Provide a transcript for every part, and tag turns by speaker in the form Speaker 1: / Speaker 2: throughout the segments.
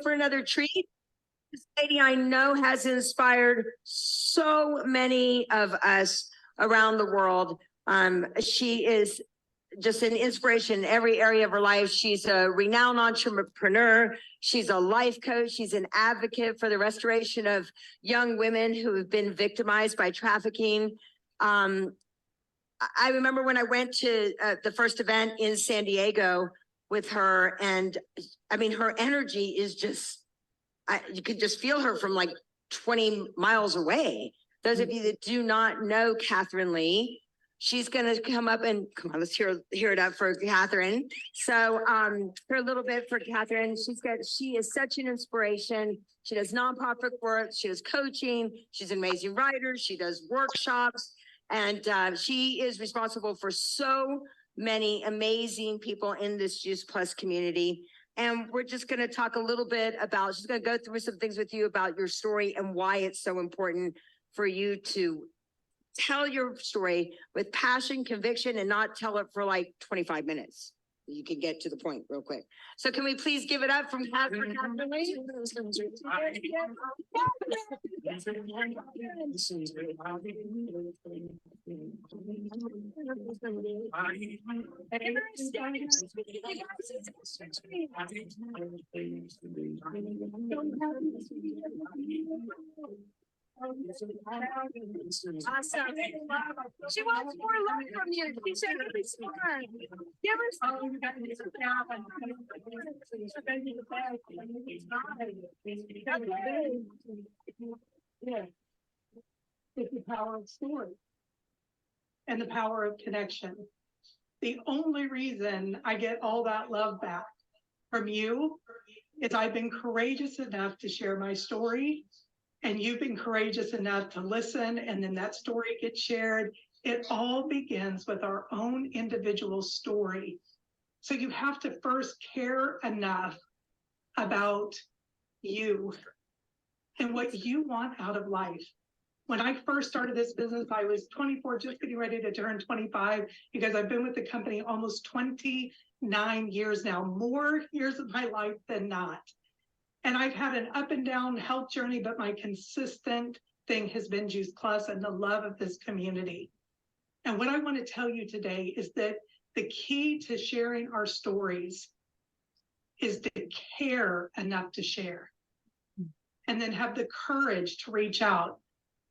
Speaker 1: for another treat. This lady I know has inspired so many of us around the world. She is just an inspiration in every area of her life. She's a renowned entrepreneur. She's a life coach. She's an advocate for the restoration of young women who have been victimized by trafficking. I remember when I went to the first event in San Diego with her, and I mean, her energy is just, you could just feel her from like 20 miles away. Those of you that do not know Katherine Lee, she's going to come up and come on, let's hear it up for Katherine. So for a little bit for Katherine, she is such an inspiration. She does nonprofit work, she does coaching, she's an amazing writer, she does workshops, and she is responsible for so many amazing people in this Juice Plus community. And we're just going to talk a little bit about, she's going to go through some things with you about your story and why it's so important for you to tell your story with passion, conviction, and not tell it for like 25 minutes. You can get to the point real quick. So can we please give it up from Katherine? Awesome. She wants more love from you. She said it's fun. Give her some.
Speaker 2: Yeah. It's the power of story and the power of connection. The only reason I get all that love back from you is I've been courageous enough to share my story, and you've been courageous enough to listen, and then that story gets shared. It all begins with our own individual story. So you have to first care enough about you and what you want out of life. When I first started this business, I was 24, just getting ready to turn 25, because I've been with the company almost 29 years now, more years of my life than not. And I've had an up and down health journey, but my consistent thing has been Juice Plus and the love of this community. And what I want to tell you today is that the key to sharing our stories is to care enough to share, and then have the courage to reach out.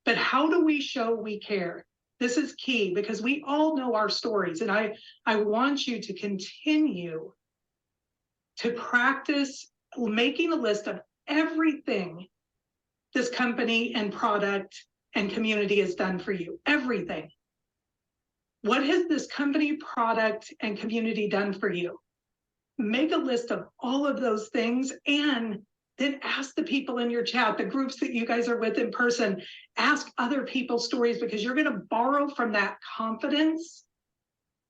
Speaker 2: But how do we show we care? This is key, because we all know our stories. And I want you to continue to practice making a list of everything this company and product and community has done for you. Everything. What has this company, product, and community done for you? Make a list of all of those things, and then ask the people in your chat, the groups that you guys are with in person, ask other people's stories, because you're going to borrow from that confidence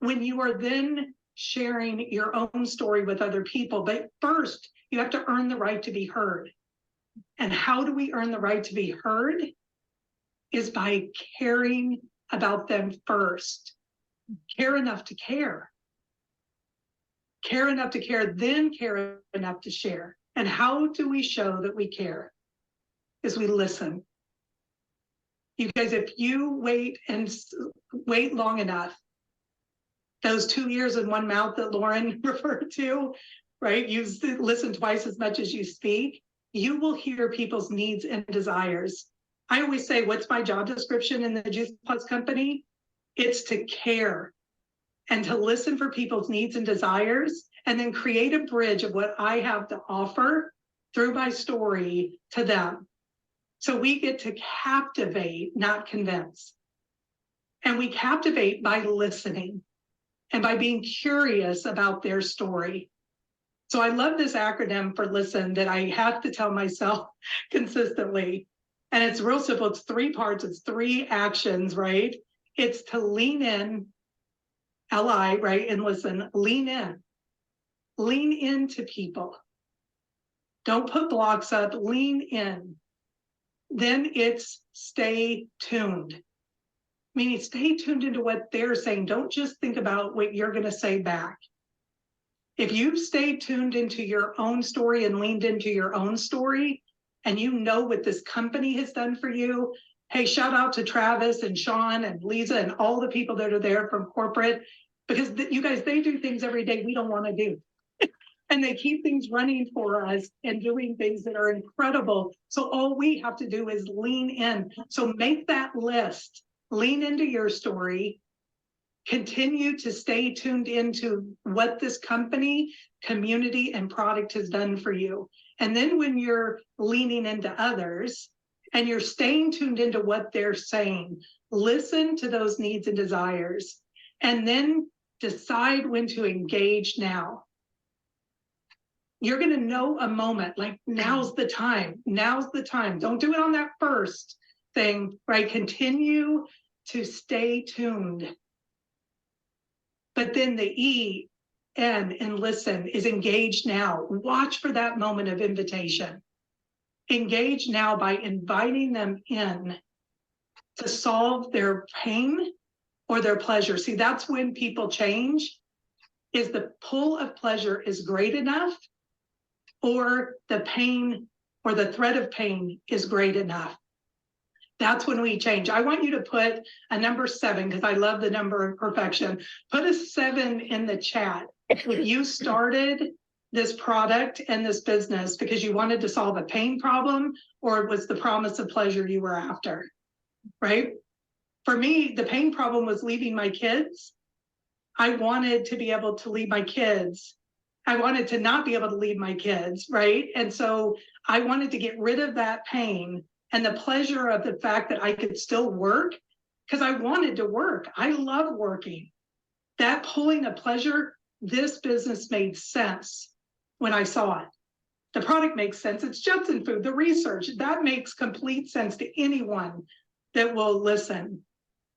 Speaker 2: when you are then sharing your own story with other people. But first, you have to earn the right to be heard. And how do we earn the right to be heard? Is by caring about them first. Care enough to care. Care enough to care, then care enough to share. And how do we show that we care? Is we listen. You guys, if you wait long enough, those 2 ears and one mouth that Lauren referred to, right? You listen twice as much as you speak. You will hear people's needs and desires. I always say, what's my job description in the Juice Plus company? It's to care and to listen for people's needs and desires, and then create a bridge of what I have to offer through my story to them. So we get to captivate, not convince. And we captivate by listening and by being curious about their story. So I love this acronym for LISTEN that I have to tell myself consistently. And it's real simple. It's 3 parts. It's 3 actions, right? It's to lean in, L-I, right? And listen, lean in. Lean into people. Don't put blocks up, lean in. Then it's stay tuned. Meaning stay tuned into what they're saying. Don't just think about what you're going to say back. If you've stayed tuned into your own story and leaned into your own story, and you know what this company has done for you, hey, shout out to Travis and Sean and Lisa and all the people that are there from corporate, because you guys, they do things every day we don't want to do. And they keep things running for us and doing things that are incredible. So all we have to do is lean in. So make that list, lean into your story, continue to stay tuned into what this company, community, and product has done for you. And then when you're leaning into others and you're staying tuned into what they're saying, listen to those needs and desires, and then decide when to engage now. You're going to know a moment, like now's the time. Now's the time. Don't do it on that first thing, right? Continue to stay tuned. But then the E, N, and listen is engage now. Watch for that moment of invitation. Engage now by inviting them in to solve their pain or their pleasure. See, that's when people change, is the pull of pleasure is great enough, or the pain or the threat of pain is great enough. That's when we change. I want you to put a number 7, because I love the number of perfection. Put a 7 in the chat. If you started this product and this business because you wanted to solve a pain problem, or it was the promise of pleasure you were after, right? For me, the pain problem was leaving my kids. I wanted to be able to leave my kids. I wanted to not be able to leave my kids, right? And so I wanted to get rid of that pain and the pleasure of the fact that I could still work, because I wanted to work. I love working. That pulling of pleasure, this business made sense when I saw it. The product makes sense. It's Judson Food. The research, that makes complete sense to anyone that will listen.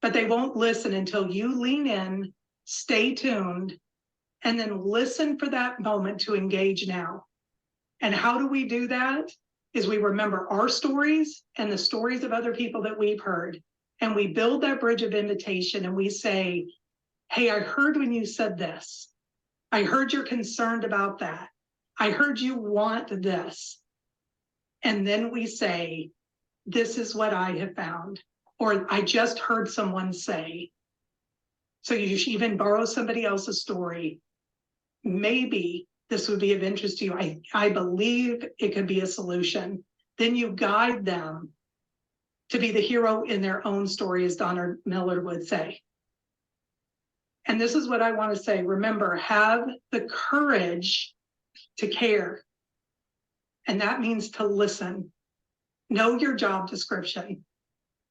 Speaker 2: But they won't listen until you lean in, stay tuned, and then listen for that moment to engage now. And how do we do that? Is we remember our stories and the stories of other people that we've heard. And we build that bridge of invitation and we say, hey, I heard when you said this. I heard you're concerned about that. I heard you want this. And then we say, this is what I have found. Or I just heard someone say. So you should even borrow somebody else's story. Maybe this would be of interest to you. I believe it could be a solution. Then you guide them to be the hero in their own story, as Donna Miller would say. And this is what I want to say. Remember, have the courage to care. And that means to listen. Know your job description.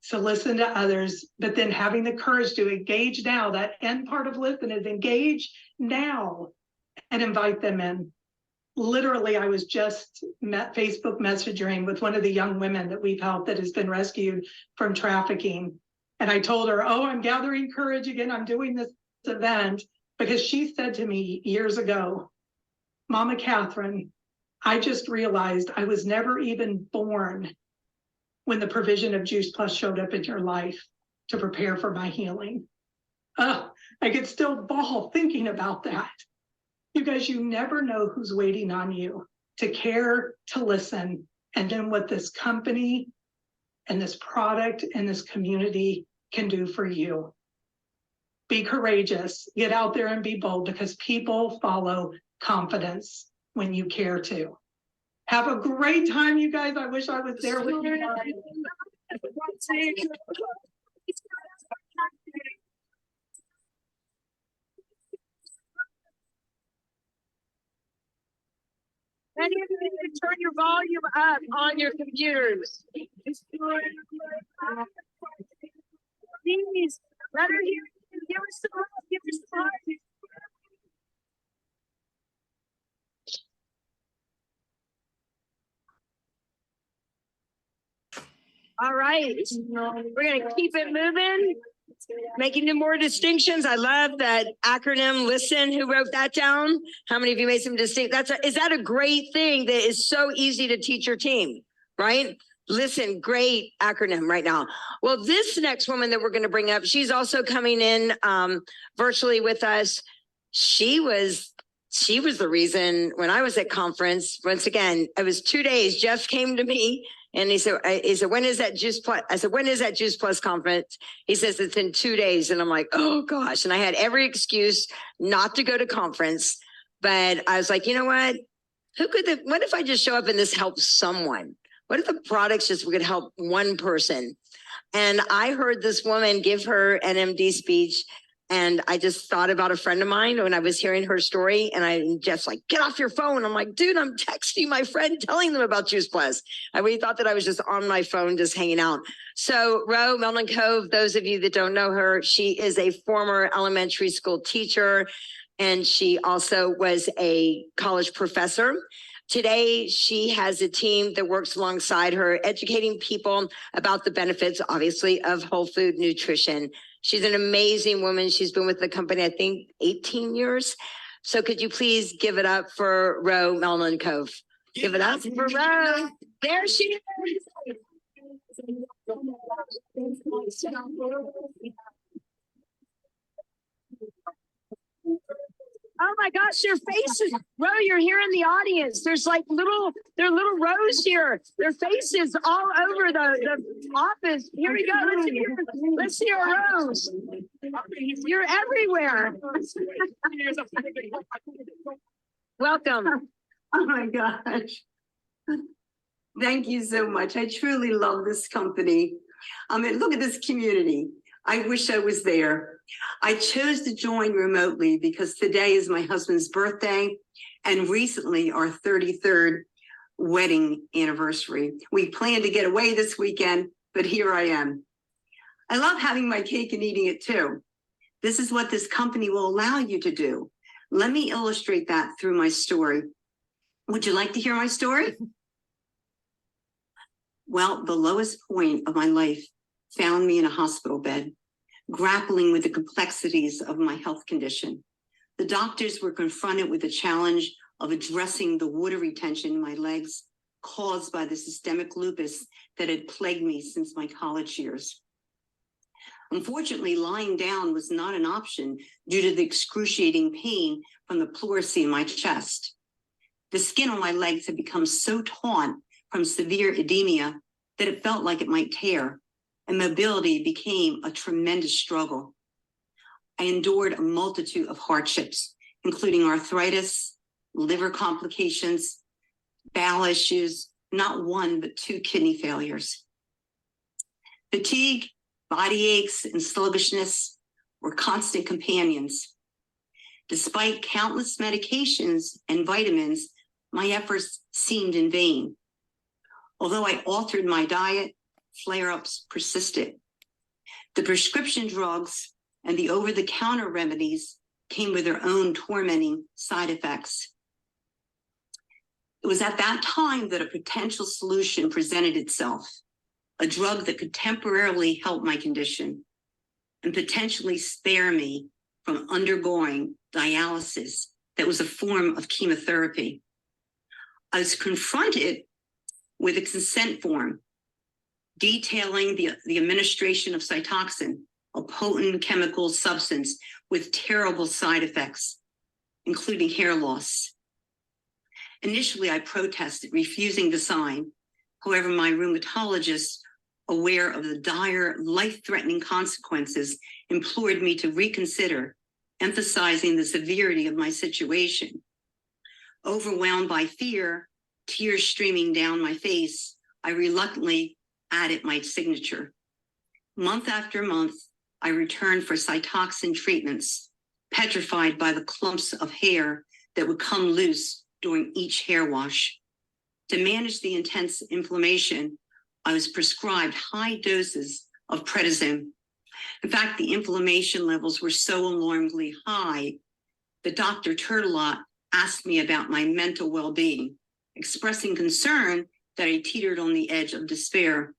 Speaker 2: So listen to others, but then having the courage to engage now. That end part of listen is engage now. And invite them in. Literally, I was just Facebook messaging with one of the young women that we've helped that has been rescued from trafficking. And I told her, oh, I'm gathering courage again. I'm doing this event because she said to me years ago, Mama Katherine, I just realized I was never even born when the provision of Juice Plus showed up in your life to prepare for my healing. I could still bawl thinking about that. You guys, you never know who's waiting on you to care, to listen, and then what this company and this product and this community can do for you. Be courageous, get out there and be bold, because people follow confidence when you care to. Have a great time, you guys. I wish I was there with you guys.
Speaker 3: Many of you need to turn your volume up on your computers. Please, let her hear you. Give us some love. Give us some love. All right, we're gonna keep it moving. Making no more distinctions. I love that acronym. Listen, who wrote that down? How many of you made some distinct? Is that a great thing that is so easy to teach your team, right? Listen, great acronym right now. Well, this next woman that we're going to bring up, she's also coming in virtually with us. She was she was the reason when I was at conference, once again, it was 2 days, Jeff came to me and he said, when is that Juice Plus? I said, when is that Juice Plus conference? He says, it's in 2 days. And I'm like, oh gosh. And I had every excuse not to go to conference, but I was like, you know what? What if I just show up and this helps someone? What if the products just would help one person? And I heard this woman give her NMD speech. And I just thought about a friend of mine when I was hearing her story, and I just like, get off your phone. I'm like, dude, I'm texting my friend, telling them about Juice Plus. I really thought that I was just on my phone, just hanging out. So Ro Melnicove, those of you that don't know her, she is a former elementary school teacher, and she also was a college professor. Today, she has a team that works alongside her, educating people about the benefits, obviously, of whole food nutrition. She's an amazing woman. She's been with the company, I think, 18 years. So could you please give it up for Ro Melnicove? Give it up for Ro. There she is. Oh my gosh, their faces. Ro, you're here in the audience. There's like little rows here. Their faces all over the office. Here we go. Let's see our rows. You're everywhere. Welcome.
Speaker 4: Oh my gosh. Thank you so much. I truly love this company. I mean, look at this community. I wish I was there. I chose to join remotely because today is my husband's birthday and recently our 33rd wedding anniversary. We planned to get away this weekend, but here I am. I love having my cake and eating it too. This is what this company will allow you to do. Let me illustrate that through my story. Would you like to hear my story? Well, the lowest point of my life found me in a hospital bed, grappling with the complexities of my health condition. The doctors were confronted with the challenge of addressing the water retention in my legs caused by the systemic lupus that had plagued me since my college years. Unfortunately, lying down was not an option due to the excruciating pain from the pleurisy in my chest. The skin on my legs had become so taut from severe edema that it felt like it might tear, and mobility became a tremendous struggle. I endured a multitude of hardships, including arthritis, liver complications, bowel issues, not one, but 2 kidney failures. Fatigue, body aches, and sluggishness were constant companions. Despite countless medications and vitamins, my efforts seemed in vain. Although I altered my diet, flare-ups persisted. The prescription drugs and the over-the-counter remedies came with their own tormenting side effects. It was at that time that a potential solution presented itself, a drug that could temporarily help my condition and potentially spare me from undergoing dialysis that was a form of chemotherapy. I was confronted with a consent form detailing the administration of Cytoxin, a potent chemical substance with terrible side effects, including hair loss. Initially, I protested, refusing to sign. However, my rheumatologist, aware of the dire, life-threatening consequences, implored me to reconsider, emphasizing the severity of my situation. Overwhelmed by fear, tears streaming down my face, I reluctantly added my signature. Month after month, I returned for Cytoxin treatments, petrified by the clumps of hair that would come loose during each hair wash. To manage the intense inflammation, I was prescribed high doses of prednisone. In fact, the inflammation levels were so alarmingly high that Dr. Turtelot asked me about my mental well-being, expressing concern that I teetered on the edge of despair.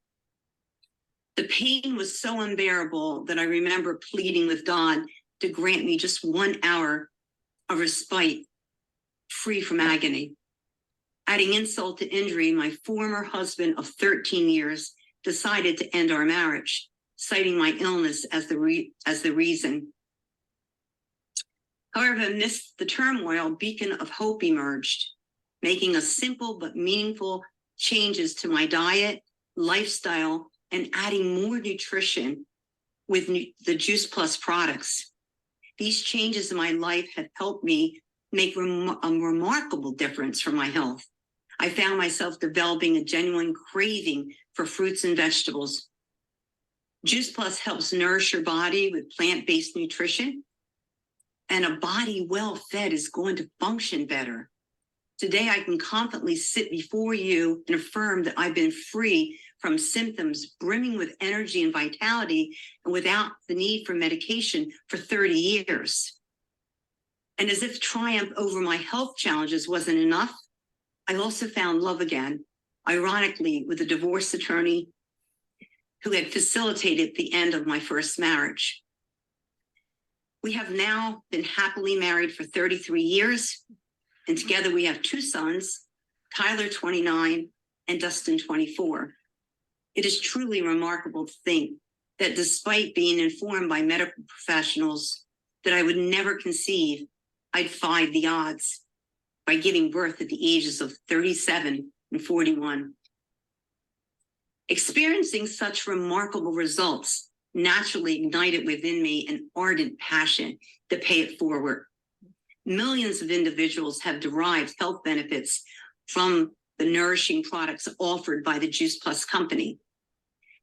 Speaker 4: The pain was so unbearable that I remember pleading with God to grant me just 1 hour of respite, free from agony. Adding insult to injury, my former husband of 13 years decided to end our marriage, citing my illness as the reason. However, amidst the turmoil, a beacon of hope emerged, making a simple but meaningful changes to my diet, lifestyle, and adding more nutrition with the Juice Plus products. These changes in my life have helped me make a remarkable difference for my health. I found myself developing a genuine craving for fruits and vegetables. Juice Plus helps nourish your body with plant-based nutrition, and a body well fed is going to function better. Today, I can confidently sit before you and affirm that I've been free from symptoms, brimming with energy and vitality, and without the need for medication for 30 years. And as if triumph over my health challenges wasn't enough, I also found love again, ironically, with a divorce attorney who had facilitated the end of my first marriage. We have now been happily married for 33 years, and together we have 2 sons, Tyler, 29, and Dustin, 24. It is truly remarkable to think that despite being informed by medical professionals that I would never conceive, I defied the odds by giving birth at the ages of 37 and 41. Experiencing such remarkable results naturally ignited within me an ardent passion to pay it forward. Millions of individuals have derived health benefits from the nourishing products offered by the Juice Plus company.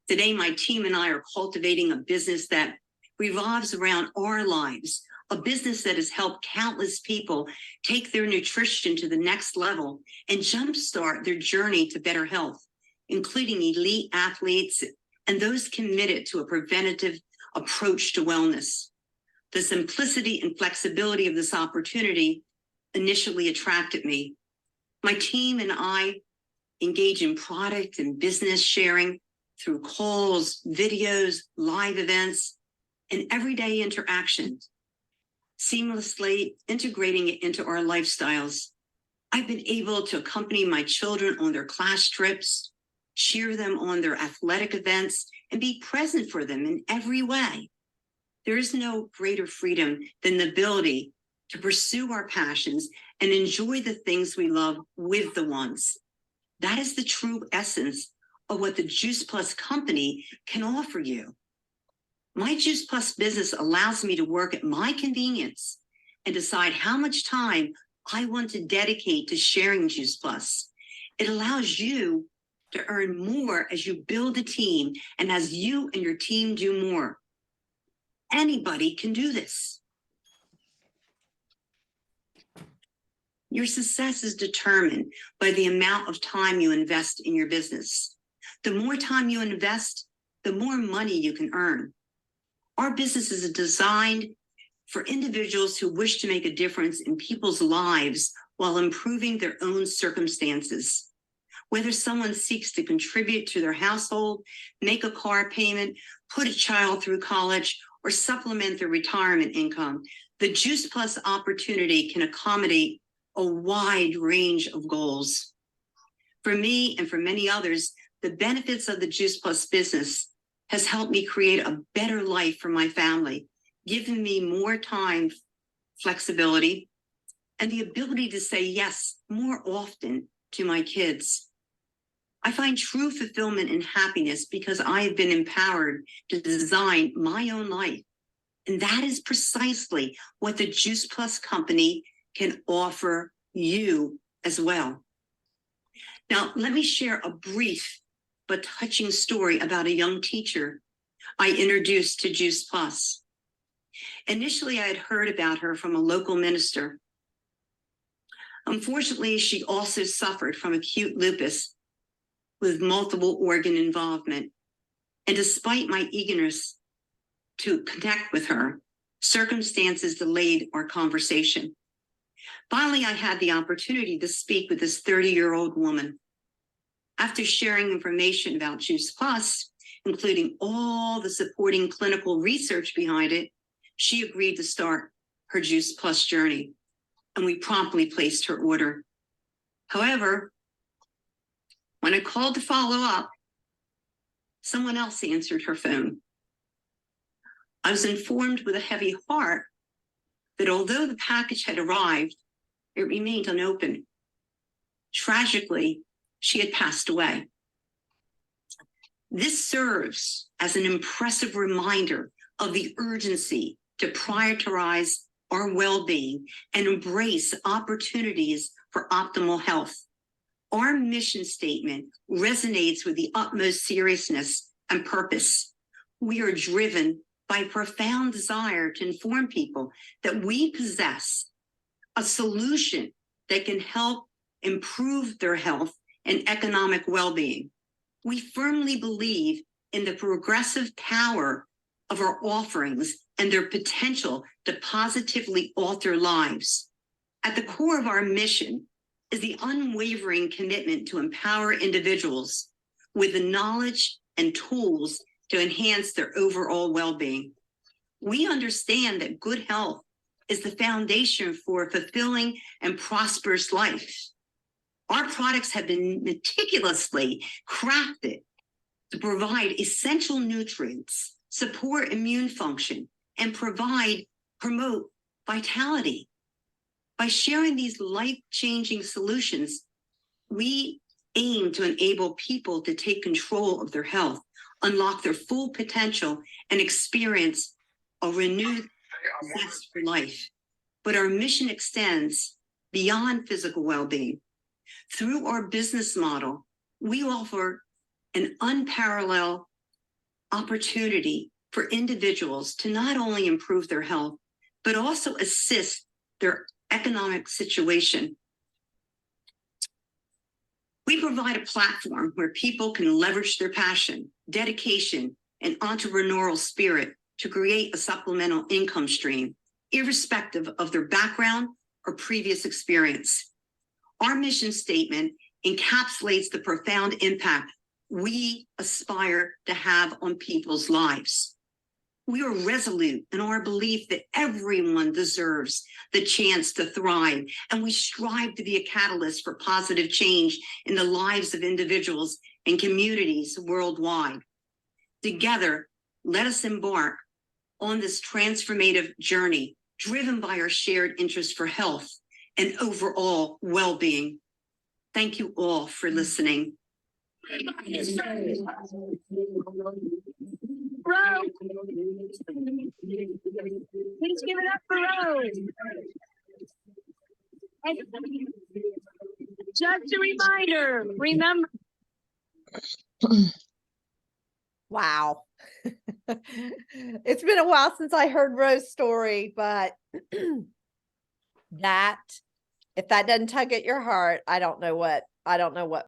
Speaker 4: Today, my team and I are cultivating a business that revolves around our lives, a business that has helped countless people take their nutrition to the next level and jumpstart their journey to better health, including elite athletes and those committed to a preventative approach to wellness. The simplicity and flexibility of this opportunity initially attracted me. My team and I engage in product and business sharing through calls, videos, live events, and everyday interactions, seamlessly integrating it into our lifestyles. I've been able to accompany my children on their class trips, cheer them on their athletic events, and be present for them in every way. There is no greater freedom than the ability to pursue our passions and enjoy the things we love with the ones. That is the true essence of what the Juice Plus company can offer you. My Juice Plus business allows me to work at my convenience and decide how much time I want to dedicate to sharing Juice Plus. It allows you to earn more as you build a team and as you and your team do more. Anybody can do this. Your success is determined by the amount of time you invest in your business. The more time you invest, the more money you can earn. Our business is designed for individuals who wish to make a difference in people's lives while improving their own circumstances. Whether someone seeks to contribute to their household, make a car payment, put a child through college, or supplement their retirement income, the Juice Plus opportunity can accommodate a wide range of goals. For me and for many others, the benefits of the Juice Plus business has helped me create a better life for my family, giving me more time, flexibility, and the ability to say yes more often to my kids. I find true fulfillment and happiness because I have been empowered to design my own life. And that is precisely what the Juice Plus company can offer you as well. Now, let me share a brief but touching story about a young teacher I introduced to Juice Plus. Initially, I had heard about her from a local minister. Unfortunately, she also suffered from acute lupus with multiple organ involvement. And despite my eagerness to connect with her, circumstances delayed our conversation. Finally, I had the opportunity to speak with this 30-year-old woman. After sharing information about Juice Plus, including all the supporting clinical research behind it, she agreed to start her Juice Plus journey, and we promptly placed her order. However, when I called to follow up, someone else answered her phone. I was informed with a heavy heart that although the package had arrived, it remained unopened. Tragically, she had passed away. This serves as an impressive reminder of the urgency to prioritize our well-being and embrace opportunities for optimal health. Our mission statement resonates with the utmost seriousness and purpose. We are driven by a profound desire to inform people that we possess a solution that can help improve their health and economic well-being. We firmly believe in the progressive power of our offerings and their potential to positively alter lives. At the core of our mission is the unwavering commitment to empower individuals with the knowledge and tools to enhance their overall well-being. We understand that good health is the foundation for a fulfilling and prosperous life. Our products have been meticulously crafted to provide essential nutrients, support immune function, and promote vitality. By sharing these life-changing solutions, we aim to enable people to take control of their health, unlock their full potential, and experience a renewed zest for life. But our mission extends beyond physical well-being. Through our business model, we offer an unparalleled opportunity for individuals to not only improve their health, but also assist their economic situation. We provide a platform where people can leverage their passion, dedication, and entrepreneurial spirit to create a supplemental income stream, irrespective of their background or previous experience. Our mission statement encapsulates the profound impact we aspire to have on people's lives. We are resolute in our belief that everyone deserves the chance to thrive, and we strive to be a catalyst for positive change in the lives of individuals and communities worldwide. Together, let us embark on this transformative journey, driven by our shared interest for health and overall well-being. Thank you all for listening.
Speaker 3: Please give it up for Rose. And just a reminder, remember.
Speaker 5: Wow. It's been a while since I heard Rose's story, but if that doesn't tug at your heart, I don't know what